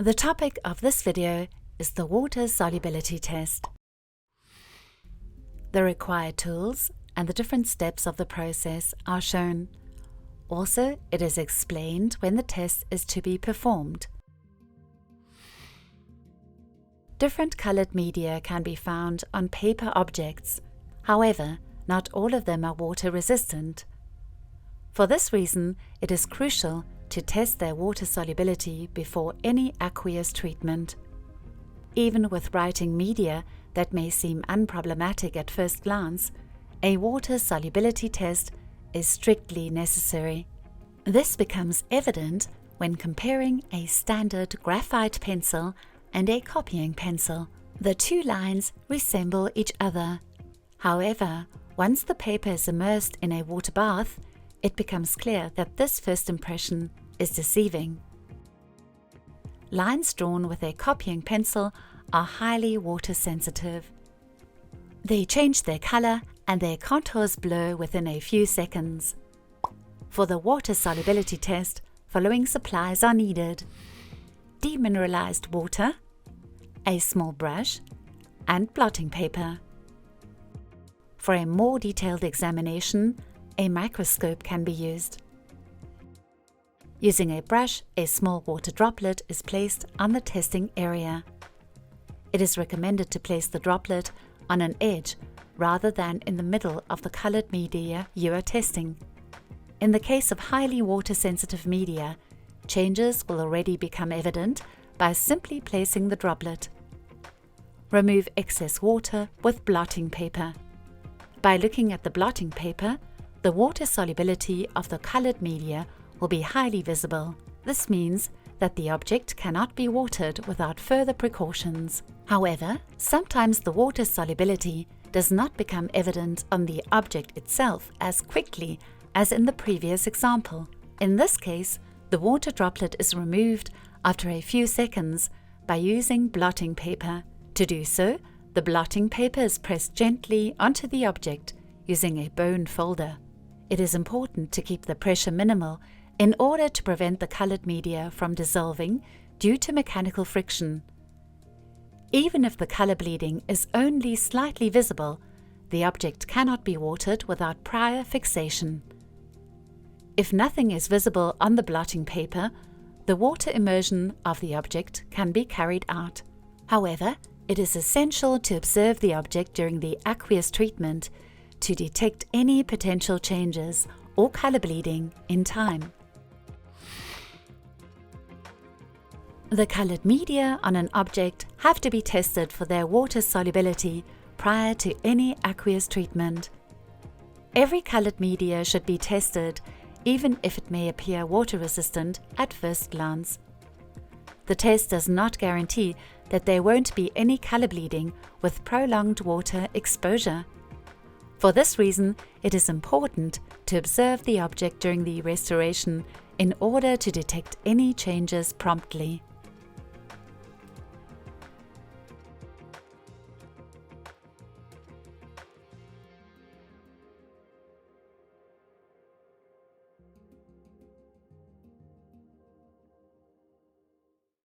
The topic of this video is the water solubility test. The required tools and the different steps of the process are shown. Also, it is explained when the test is to be performed. Different colored media can be found on paper objects. However, not all of them are water resistant. For this reason, it is crucial to test their water solubility before any aqueous treatment. Even with writing media that may seem unproblematic at first glance, a water solubility test is strictly necessary. This becomes evident when comparing a standard graphite pencil and a copying pencil. The two lines resemble each other. However, once the paper is immersed in a water bath, it becomes clear that this first impression is deceiving. Lines drawn with a copying pencil are highly water sensitive. They change their color and their contours blur within a few seconds. For the water solubility test, following supplies are needed: demineralized water, a small brush, and blotting paper. For a more detailed examination, a microscope can be used. Using a brush, a small water droplet is placed on the testing area. It is recommended to place the droplet on an edge rather than in the middle of the colored media you are testing. In the case of highly water-sensitive media, changes will already become evident by simply placing the droplet. Remove excess water with blotting paper. By looking at the blotting paper, the water solubility of the colored media will be highly visible. This means that the object cannot be watered without further precautions. However, sometimes the water solubility does not become evident on the object itself as quickly as in the previous example. In this case, the water droplet is removed after a few seconds by using blotting paper. To do so, the blotting paper is pressed gently onto the object using a bone folder. It is important to keep the pressure minimal in order to prevent the colored media from dissolving due to mechanical friction. Even if the color bleeding is only slightly visible, the object cannot be watered without prior fixation. If nothing is visible on the blotting paper, the water immersion of the object can be carried out. However, it is essential to observe the object during the aqueous treatment to detect any potential changes or color bleeding in time. The colored media on an object have to be tested for their water solubility prior to any aqueous treatment. Every colored media should be tested, even if it may appear water resistant at first glance. The test does not guarantee that there won't be any color bleeding with prolonged water exposure. For this reason, it is important to observe the object during the restoration in order to detect any changes promptly.